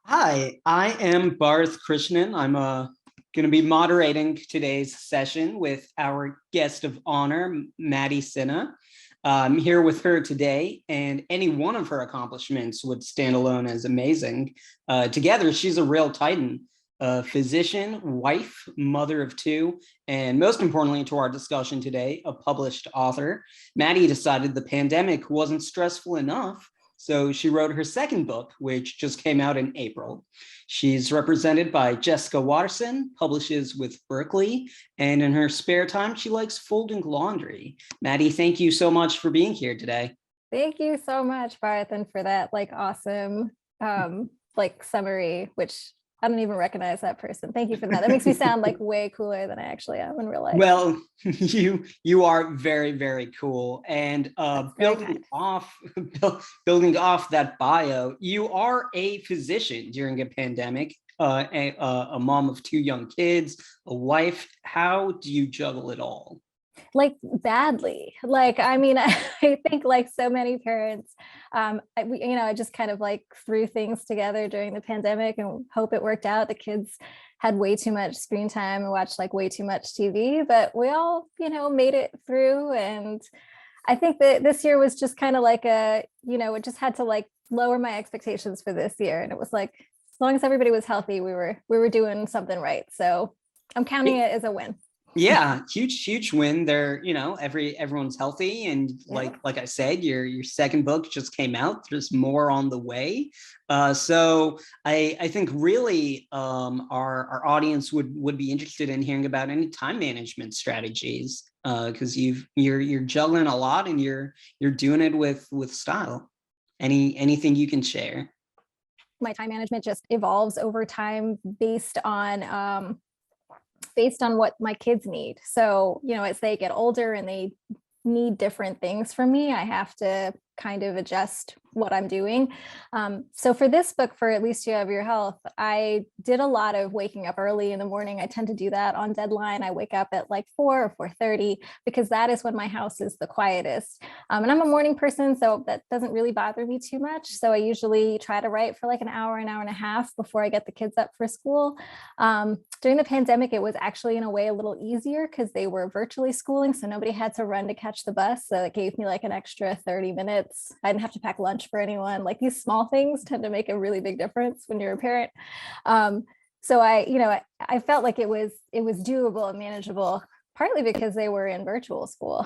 Hi, I am Bharat Krishnan. I'm going to be moderating today's session with our guest of honor, Madi Sinha. I'm here with her today, and any one of her accomplishments would stand alone as amazing. Together, she's a real titan, a physician, wife, mother of two, and most importantly to our discussion today, a published author. Madi decided the pandemic wasn't stressful enough, so she wrote her second book, which just came out in April. She's represented by Jessica Watterson, publishes with Berkeley, and in her spare time, she likes folding laundry. Madi, thank you so much for being here today. Thank you so much, Bharat, for that awesome summary, which I don't even recognize that person. Thank you for that. That makes me sound way cooler than I actually am in real life. Well, you are very, very cool. And building off that bio, you are a physician during a pandemic, a mom of two young kids, a wife. How do you juggle it all? Badly. I mean, I think so many parents, I just kind of threw things together during the pandemic and hope it worked out. The kids had way too much screen time and watched way too much TV, but we all, made it through. And I think that this year was just kind of it just had to lower my expectations for this year. And it was as long as everybody was healthy, we were doing something right. So I'm counting it as a win. Yeah, huge win there. Everyone's healthy, and like I said, your second book just came out. There's more on the way. So I think really our audience would be interested in hearing about any time management strategies, because you're juggling a lot and you're doing it with style. Anything you can share? My time management just evolves over time based on what my kids need. So, as they get older and they need different things from me, I have to kind of adjust what I'm doing. So for this book, for At Least You Have Your Health, I did a lot of waking up early in the morning. I tend to do that on deadline. I wake up at 4 or 4:30 because that is when my house is the quietest. And I'm a morning person, so that doesn't really bother me too much. So I usually try to write for an hour and a half before I get the kids up for school. During the pandemic, it was actually in a way a little easier because they were virtually schooling, so nobody had to run to catch the bus. So it gave me an extra 30 minutes. I didn't have to pack lunch for anyone. These small things tend to make a really big difference when you're a parent. So I felt like it was doable and manageable, partly because they were in virtual school.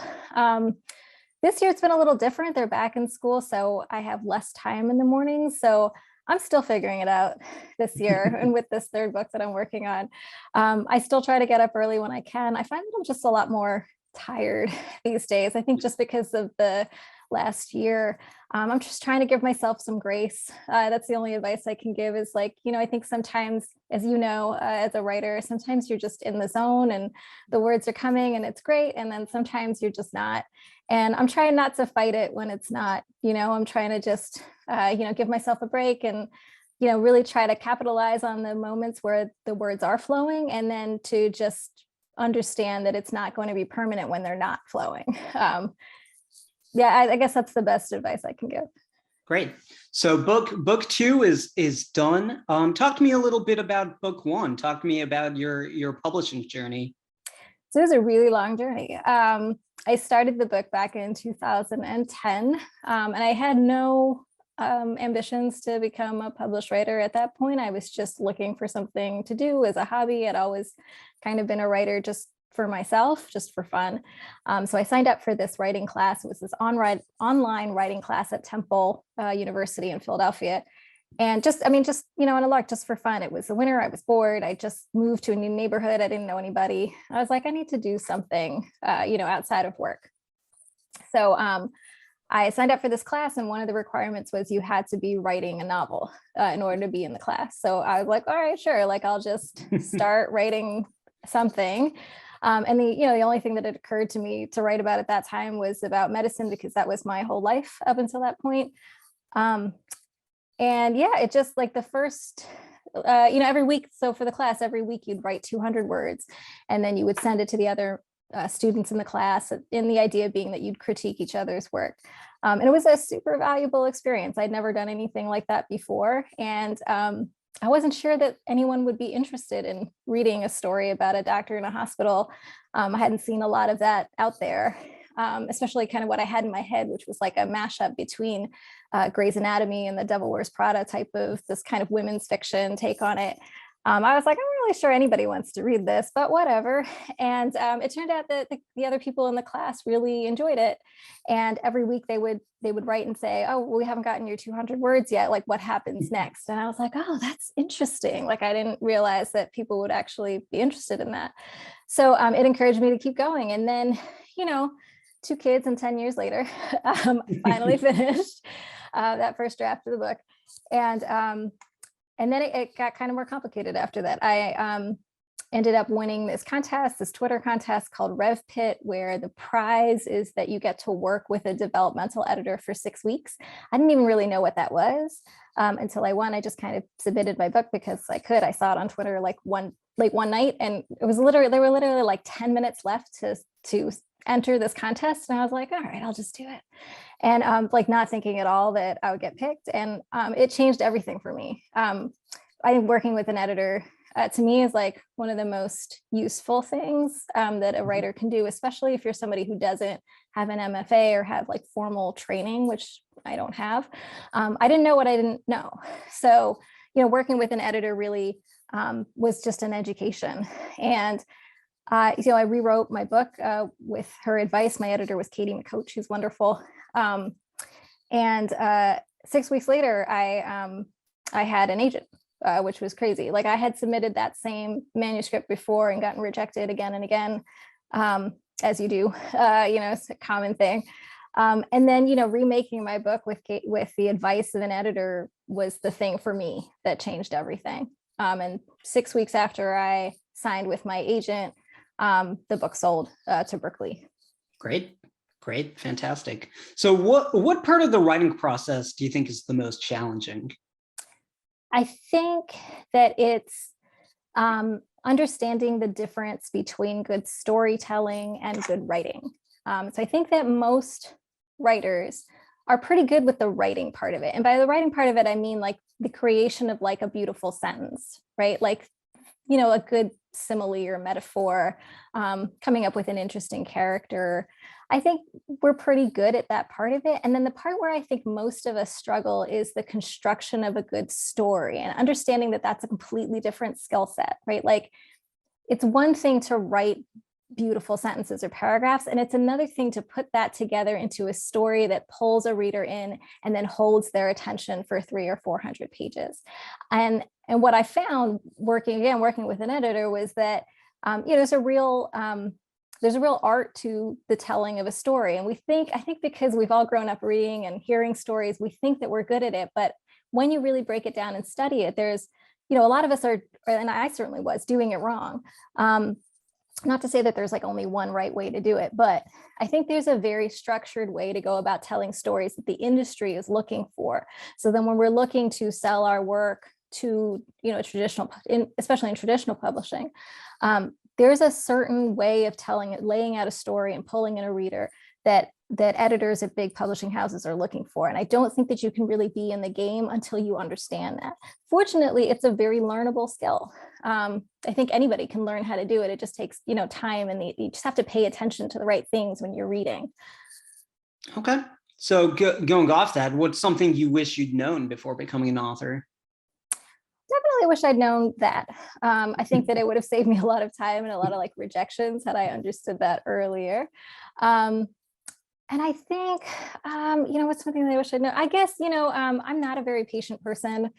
This year it's been a little different. They're back in school, so I have less time in the mornings. So I'm still figuring it out this year. And with this third book that I'm working on, I still try to get up early when I can. I find that I'm just a lot more tired these days. I think just because of the last year, I'm just trying to give myself some grace. That's the only advice I can give is I think sometimes, as as a writer, sometimes you're just in the zone and the words are coming and it's great. And then sometimes you're just not. And I'm trying not to fight it when it's not, I'm trying to just, give myself a break and, really try to capitalize on the moments where the words are flowing, and then to just understand that it's not going to be permanent when they're not flowing. I guess that's the best advice I can give. Great. So book two is done. Talk to me a little bit about book one. Talk to me about your publishing journey. So it was a really long journey. I started the book back in 2010, and I had no ambitions to become a published writer at that point. I was just looking for something to do as a hobby. I'd always kind of been a writer just for myself, just for fun. So I signed up for this writing class. It was this online writing class at Temple University in Philadelphia. And just on a lark, just for fun. It was the winter. I was bored. I just moved to a new neighborhood. I didn't know anybody. I was like, I need to do something, outside of work. So I signed up for this class, and one of the requirements was you had to be writing a novel in order to be in the class. So I was like, all right, sure. I'll just start writing something. And the only thing that had occurred to me to write about at that time was about medicine, because that was my whole life up until that point. It just the first, every week. So for the class, every week you'd write 200 words, and then you would send it to the other students in the class, and the idea being that you'd critique each other's work. And it was a super valuable experience. I'd never done anything like that before. And I wasn't sure that anyone would be interested in reading a story about a doctor in a hospital. I hadn't seen a lot of that out there, especially kind of what I had in my head, which was like a mashup between Grey's Anatomy and the Devil Wears Prada type of this kind of women's fiction take on it. I was like, I'm not really sure anybody wants to read this, but whatever. And it turned out that the other people in the class really enjoyed it. And every week they would write and say, oh, well, we haven't gotten your 200 words yet. Like, what happens next? And I was like, oh, that's interesting. Like, I didn't realize that people would actually be interested in that. So it encouraged me to keep going. And then, 2 kids and 10 years later, I finally finished that first draft of the book. And then it got kind of more complicated after that. I ended up winning this Twitter contest called RevPit, where the prize is that you get to work with a developmental editor for 6 weeks. I didn't even really know what that was until I won. I just kind of submitted my book because I could. I saw it on Twitter like one night, and there were literally like 10 minutes left to enter this contest. And I was like, all right, I'll just do it. And like not thinking at all that I would get picked. And it changed everything for me. I think working with an editor to me is like one of the most useful things that a writer can do, especially if you're somebody who doesn't have an MFA or have like formal training, which I don't have. I didn't know what I didn't know. So, working with an editor really was just an education. And I rewrote my book with her advice. My editor was Katie McCoach, who's wonderful. And 6 weeks later, I had an agent, which was crazy. Like, I had submitted that same manuscript before and gotten rejected again and again, as you do. It's a common thing. And then, remaking my book with the advice of an editor was the thing for me that changed everything. And 6 weeks after I signed with my agent, the book sold to Berkeley. Great, fantastic. So what part of the writing process do you think is the most challenging? I think that it's understanding the difference between good storytelling and good writing. So I think that most writers are pretty good with the writing part of it. And by the writing part of it, I mean like the creation of like a beautiful sentence, right? Like, a good simile or metaphor, coming up with an interesting character. I think we're pretty good at that part of it. And then the part where I think most of us struggle is the construction of a good story and understanding that that's a completely different skill set, right? Like, it's one thing to write beautiful sentences or paragraphs, and it's another thing to put that together into a story that pulls a reader in and then holds their attention for 300 or 400 pages. And what I found working with an editor was that there's a real art to the telling of a story. And I think because we've all grown up reading and hearing stories, we think that we're good at it. But when you really break it down and study it, there's, a lot of us are, and I certainly was, doing it wrong. Not to say that there's like only one right way to do it, but I think there's a very structured way to go about telling stories that the industry is looking for. So then when we're looking to sell our work to, especially in traditional publishing, there's a certain way of telling it, laying out a story and pulling in a reader that editors at big publishing houses are looking for. And I don't think that you can really be in the game until you understand that. Fortunately, it's a very learnable skill. I think anybody can learn how to do it. It just takes, time, and you just have to pay attention to the right things when you're reading. Okay. So going off that, what's something you wish you'd known before becoming an author? Definitely wish I'd known that. I think that it would have saved me a lot of time and a lot of like rejections had I understood that earlier. And I think, what's something that I wish I'd known? I guess, I'm not a very patient person.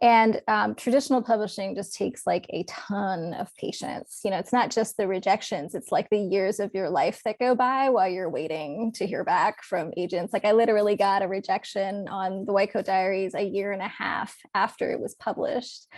And traditional publishing just takes like a ton of patience. It's not just the rejections, it's like the years of your life that go by while you're waiting to hear back from agents. Like, I literally got a rejection on the White Coat Diaries 1.5 years after it was published.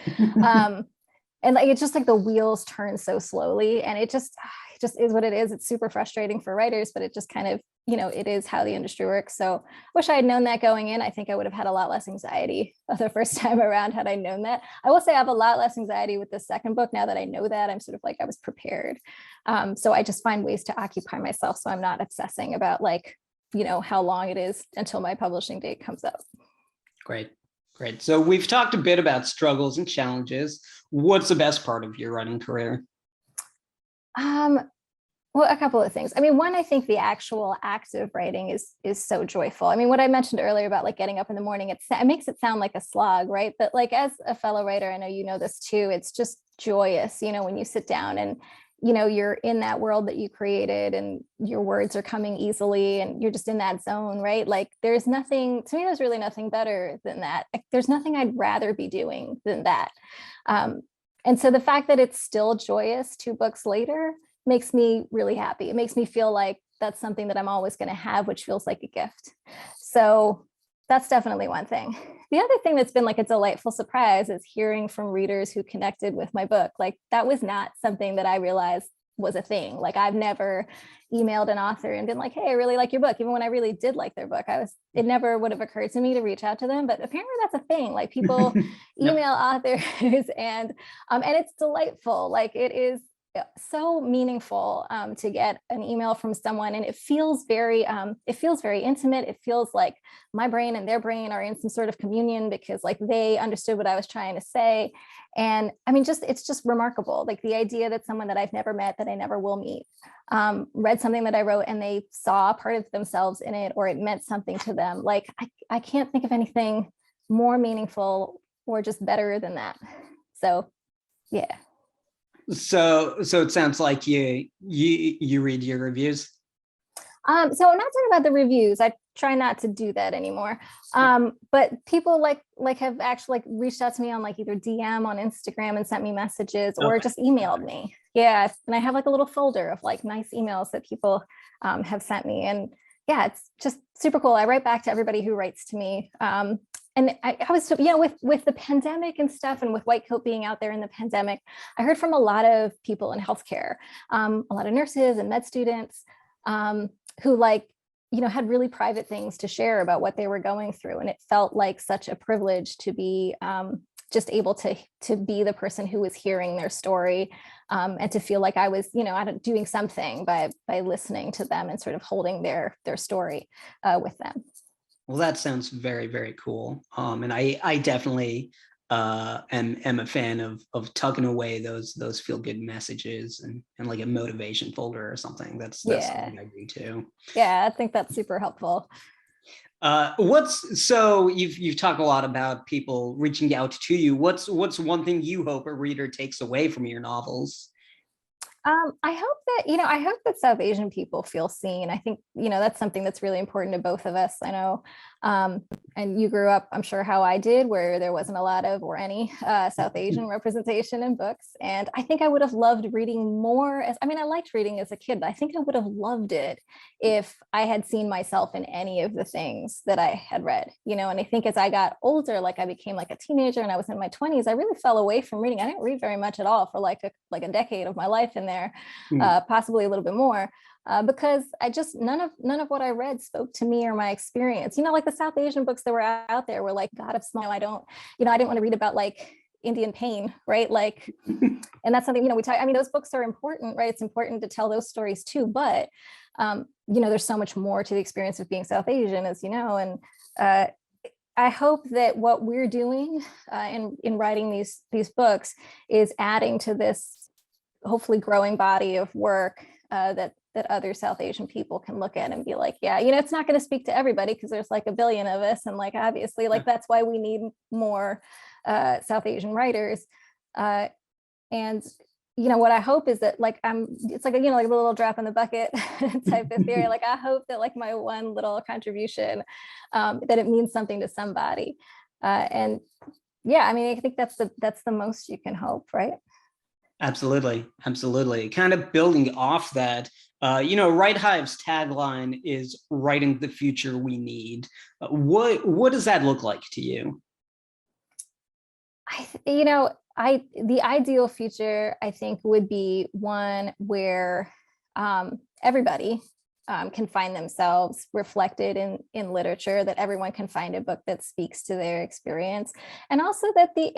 And like, it's just like the wheels turn so slowly, and it just is what it is. It's super frustrating for writers, but it just kind of, it is how the industry works. So I wish I had known that going in. I think I would have had a lot less anxiety the first time around had I known that. I will say I have a lot less anxiety with the second book now that I know that. I'm sort of like, I was prepared. So I just find ways to occupy myself so I'm not obsessing about like, how long it is until my publishing date comes up. Great. Great. So we've talked a bit about struggles and challenges. What's the best part of your writing career? Well, a couple of things. I mean, one, I think the actual act of writing is so joyful. I mean, what I mentioned earlier about like getting up in the morning, it makes it sound like a slog, right? But like as a fellow writer, I know you know this too, it's just joyous, when you sit down and you're in that world that you created and your words are coming easily and you're just in that zone, right? Like there's nothing, to me, there's really nothing better than that. Like, there's nothing I'd rather be doing than that. And so the fact that it's still joyous 2 books later makes me really happy. It makes me feel like that's something that I'm always going to have, which feels like a gift. So that's definitely one thing. The other thing that's been like a delightful surprise is hearing from readers who connected with my book. Like that was not something that I realized was a thing. Like I've never emailed an author and been like, hey, I really like your book. Even when I really did like their book, it never would have occurred to me to reach out to them. But apparently that's a thing. Like people email authors and it's delightful. Like it is so meaningful to get an email from someone, and it feels very intimate. It feels like my brain and their brain are in some sort of communion because like they understood what I was trying to say. And I mean, it's just remarkable. Like the idea that someone that I've never met, that I never will meet, read something that I wrote and they saw part of themselves in it, or it meant something to them. Like I can't think of anything more meaningful or just better than that. So yeah. So it sounds like you read your reviews. So I'm not talking about the reviews. I try not to do that anymore. But people like have actually like reached out to me on like either DM on Instagram and sent me messages or just emailed me. Yeah, and I have like a little folder of like nice emails that people have sent me, and yeah, it's just super cool. I write back to everybody who writes to me. And I was, with the pandemic and stuff, and with White Coat being out there in the pandemic, I heard from a lot of people in healthcare, a lot of nurses and med students who had really private things to share about what they were going through. And it felt like such a privilege to be just able to be the person who was hearing their story, and to feel like I was, doing something by listening to them and sort of holding their story with them. Well, that sounds very, very cool. And I definitely am a fan of tucking away those feel good messages and like a motivation folder or something. That's something I do too. Yeah, I think that's super helpful. So you've talked a lot about people reaching out to you. What's one thing you hope a reader takes away from your novels? I hope that South Asian people feel seen. I think, that's something that's really important to both of us. I know, and you grew up, I'm sure how I did, where there wasn't a lot of or any South Asian representation in books. And I think I would have loved reading more. I liked reading as a kid, but I think I would have loved it if I had seen myself in any of the things that I had read, and I think as I got older, like I became like a teenager and I was in my 20s, I really fell away from reading. I didn't read very much at all for like a decade of my life in there, possibly a little bit more. Because I just none of what I read spoke to me or my experience. Like the South Asian books that were out there were like God of Small. I didn't want to read about like Indian pain, right? Like, and that's something we talk. I mean, those books are important, right? It's important to tell those stories too. But there's so much more to the experience of being South Asian, as you know. And I hope that what we're doing in writing these books is adding to this hopefully growing body of work that other South Asian people can look at and be like, yeah, it's not going to speak to everybody because there's like a billion of us. And like, obviously, like that's why we need more South Asian writers. And, what I hope is that like, it's like, like a little drop in the bucket type of theory. Like, I hope that like my one little contribution, that it means something to somebody. And yeah, I mean, I think that's the most you can hope, right? Absolutely. Kind of building off that, WriteHive's tagline is "Writing the future we need." What does that look like to you? The ideal future, I think, would be one where everybody can find themselves reflected in literature, that everyone can find a book that speaks to their experience, and also that the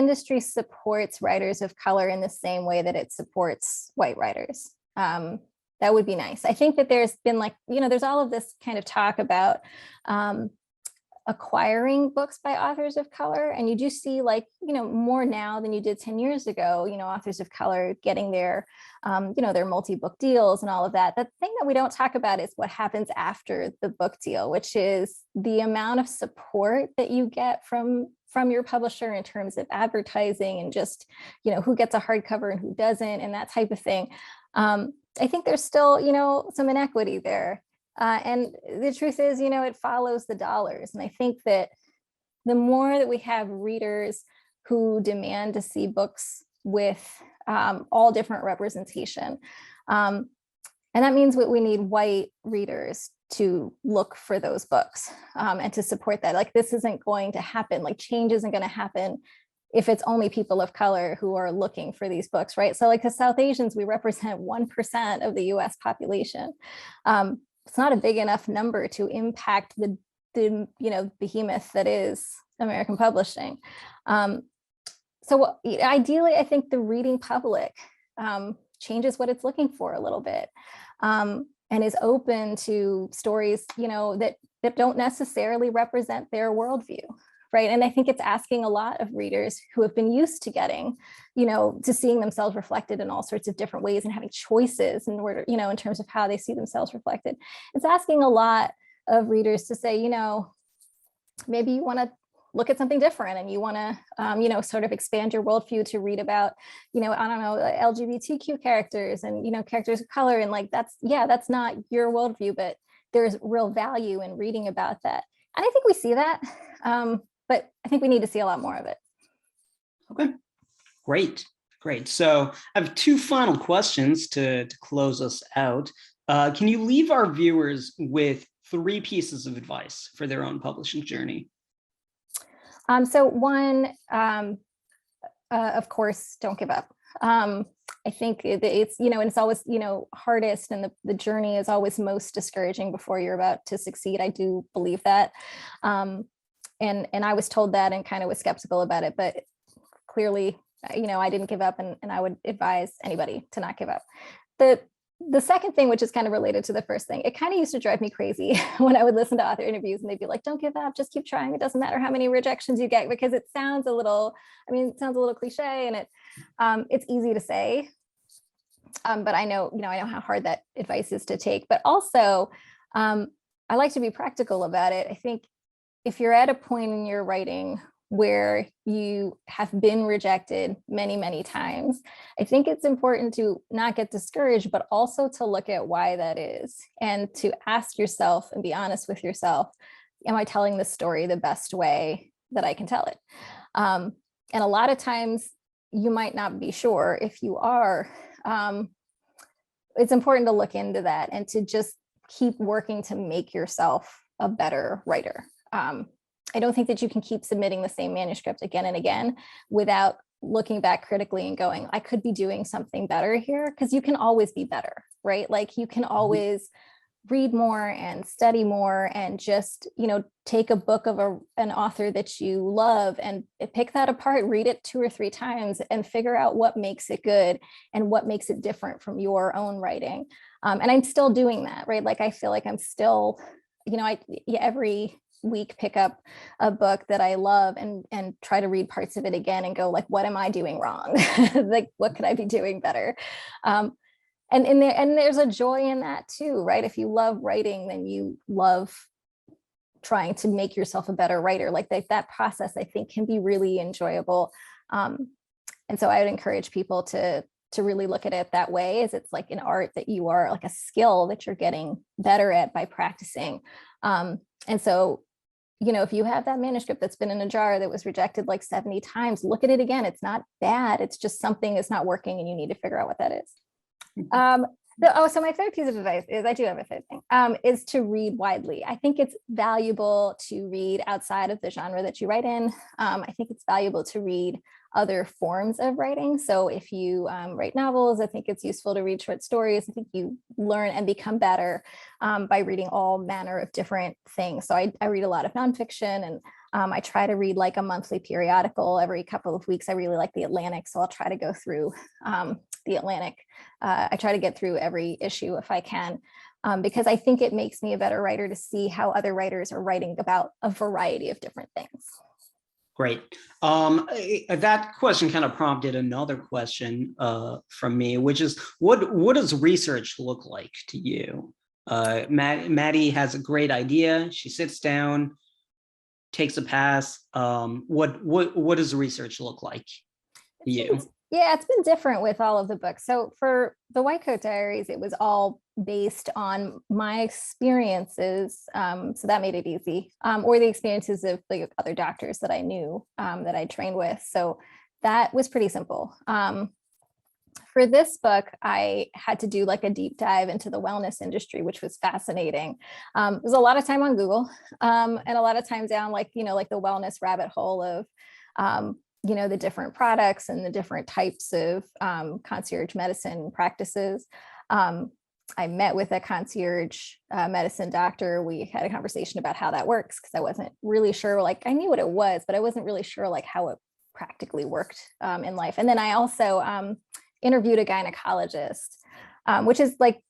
industry supports writers of color in the same way that it supports white writers. That would be nice. I think that there's been there's all of this kind of talk about acquiring books by authors of color. And you do see, like, more now than you did 10 years ago, authors of color getting their, their multi-book deals and all of that. The thing that we don't talk about is what happens after the book deal, which is the amount of support that you get from your publisher in terms of advertising and just, who gets a hardcover and who doesn't and that type of thing. I think there's still, some inequity there. And the truth is, it follows the dollars. And I think that the more that we have readers who demand to see books with all different representation, and that means we need white readers to look for those books and to support that. Like, this isn't going to happen. Like, change isn't going to happen if it's only people of color who are looking for these books, right? So like the South Asians, we represent 1% of the US population. It's not a big enough number to impact the behemoth that is American publishing. So ideally, I think the reading public changes what it's looking for a little bit, and is open to stories, that don't necessarily represent their worldview, right? And I think it's asking a lot of readers who have been used to getting, to seeing themselves reflected in all sorts of different ways and having choices in order, in terms of how they see themselves reflected. It's asking a lot of readers to say, maybe you want to look at something different and you want to, sort of expand your worldview to read about, I don't know, LGBTQ characters and, characters of color. And like, that's not your worldview, but there's real value in reading about that. And I think we see that. But I think we need to see a lot more of it. Okay, great. So I have two final questions to close us out. Can you leave our viewers with 3 pieces of advice for their own publishing journey? So one, of course, don't give up. I think it's, and it's always, hardest, and the journey is always most discouraging before you're about to succeed. I do believe that. And I was told that and kind of was skeptical about it, but clearly, I didn't give up, and I would advise anybody to not give up. The second thing, which is kind of related to the first thing, it kind of used to drive me crazy when I would listen to author interviews and they'd be like, don't give up, just keep trying. It doesn't matter how many rejections you get, because it sounds a little cliche, and it's easy to say. But I know how hard that advice is to take. But also, I like to be practical about it. I think if you're at a point in your writing where you have been rejected many, many times, I think it's important to not get discouraged, but also to look at why that is, and to ask yourself and be honest with yourself, am I telling this story the best way that I can tell it? And a lot of times you might not be sure. If you are, it's important to look into that and to just keep working to make yourself a better writer. I don't think that you can keep submitting the same manuscript again and again without looking back critically and going, I could be doing something better here, because you can always be better, right? Like, you can always read more and study more and just, take a book of an author that you love and pick that apart, read it 2 or 3 times and figure out what makes it good and what makes it different from your own writing. And I'm still doing that, right? Like, I feel like I'm still, every week pick up a book that I love and try to read parts of it again and go, like, what am I doing wrong? Like, what could I be doing better? And there's a joy in that too, right? If you love writing, then you love trying to make yourself a better writer. Like that process, I think, can be really enjoyable. And so I would encourage people to really look at it that way, as it's like an art that you are, like a skill that you're getting better at by practicing. And so, if you have that manuscript that's been in a jar that was rejected like 70 times, look at it again. It's not bad. It's just something is not working and you need to figure out what that is. So my third piece of advice is, I do have a third thing, is to read widely. I think it's valuable to read outside of the genre that you write in. I think it's valuable to read other forms of writing. So if you write novels, I think it's useful to read short stories. I think you learn and become better by reading all manner of different things. So I read a lot of nonfiction, and I try to read like a monthly periodical every couple of weeks. I really like the Atlantic, so I'll try to go through the Atlantic. I try to get through every issue if I can, because I think it makes me a better writer to see how other writers are writing about a variety of different things. Great. That question kind of prompted another question from me, which is, what does research look like to you? Maddie has a great idea. She sits down, takes a pass. What does research look like to you? Yeah, it's been different with all of the books. So for the White Coat Diaries, it was all based on my experiences. So that made it easy, or the experiences of the other doctors that I knew, that I trained with. So that was pretty simple. For this book, I had to do like a deep dive into the wellness industry, which was fascinating. It was a lot of time on Google, and a lot of time down like the wellness rabbit hole of the different products and the different types of concierge medicine practices. I met with a concierge medicine doctor. We had a conversation about how that works, because I wasn't really sure, like I knew what it was, but I wasn't really sure like how it practically worked in life. And then I also interviewed a gynecologist, which is like,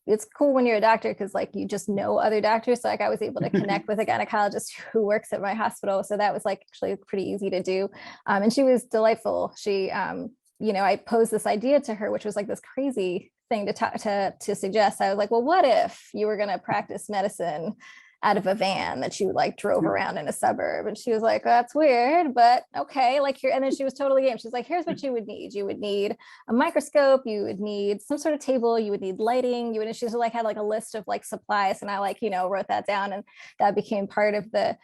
it's cool when you're a doctor because like you just know other doctors. So like I was able to connect with a gynecologist who works at my hospital. So that was like actually pretty easy to do. And she was delightful. She, I posed this idea to her, which was like this crazy thing to suggest. I was like, well, what if you were going to practice medicine out of a van that you like drove around in a suburb? And she was like, oh, that's weird, but okay. Like here, and then she was totally game. She's like, here's what you would need. You would need a microscope. You would need some sort of table. You would need lighting. You would, she's like, had like a list of like supplies. And I like, wrote that down, and that became part of the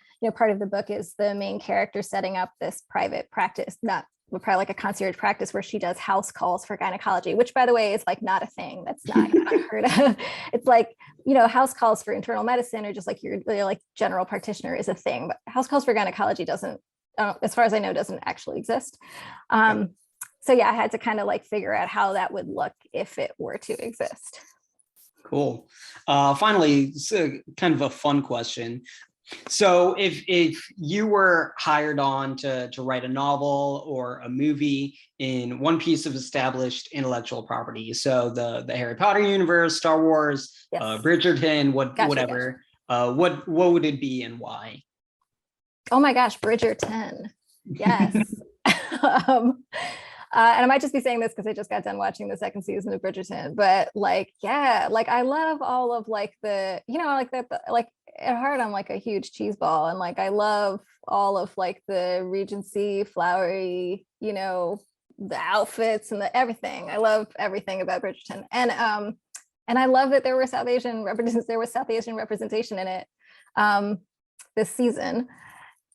book. Is the main character setting up this private practice, not probably like a concierge practice, where she does house calls for gynecology, which by the way is like not a thing. That's not unheard of. It's like, house calls for internal medicine or just like your like general practitioner is a thing, but house calls for gynecology doesn't, as far as I know, doesn't actually exist. So yeah, I had to kind of like figure out how that would look if it were to exist. Cool. Finally, it's kind of a fun question. So if you were hired on to write a novel or a movie in one piece of established intellectual property, so the Harry Potter universe, Star Wars, yes. Bridgerton, whatever, what would it be and why? Oh my gosh, Bridgerton. Yes. And I might just be saying this because I just got done watching the second season of Bridgerton, but like, yeah, like I love all of like the, like that, like at heart, I'm like a huge cheese ball. And like, I love all of like the Regency flowery, the outfits and the everything. I love everything about Bridgerton. And I love that there was South Asian representation in it this season.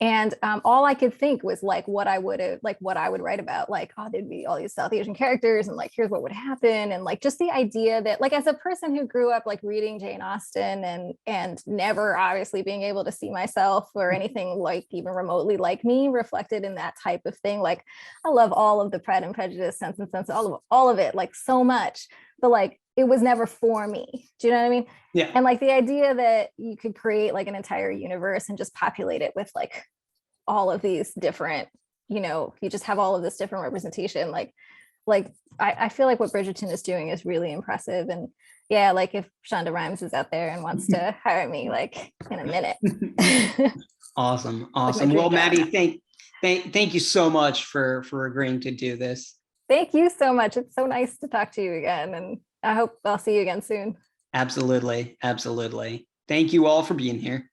And all I could think was like what I would write about, like, oh, there'd be all these South Asian characters and like, here's what would happen. And like, just the idea that like, as a person who grew up like reading Jane Austen and never obviously being able to see myself or anything like even remotely like me reflected in that type of thing. Like, I love all of the Pride and Prejudice, Sense and Sense, all of it, like so much, but like, it was never for me. Do you know what I mean? Yeah. And like the idea that you could create like an entire universe and just populate it with like all of these different, you just have all of this different representation. Like I feel like what Bridgerton is doing is really impressive. And yeah, like if Shonda Rhimes is out there and wants to hire me like in a minute. Awesome. Well, Maddie, thank you so much for agreeing to do this. Thank you so much. It's so nice to talk to you again. And I hope I'll see you again soon. Absolutely. Thank you all for being here.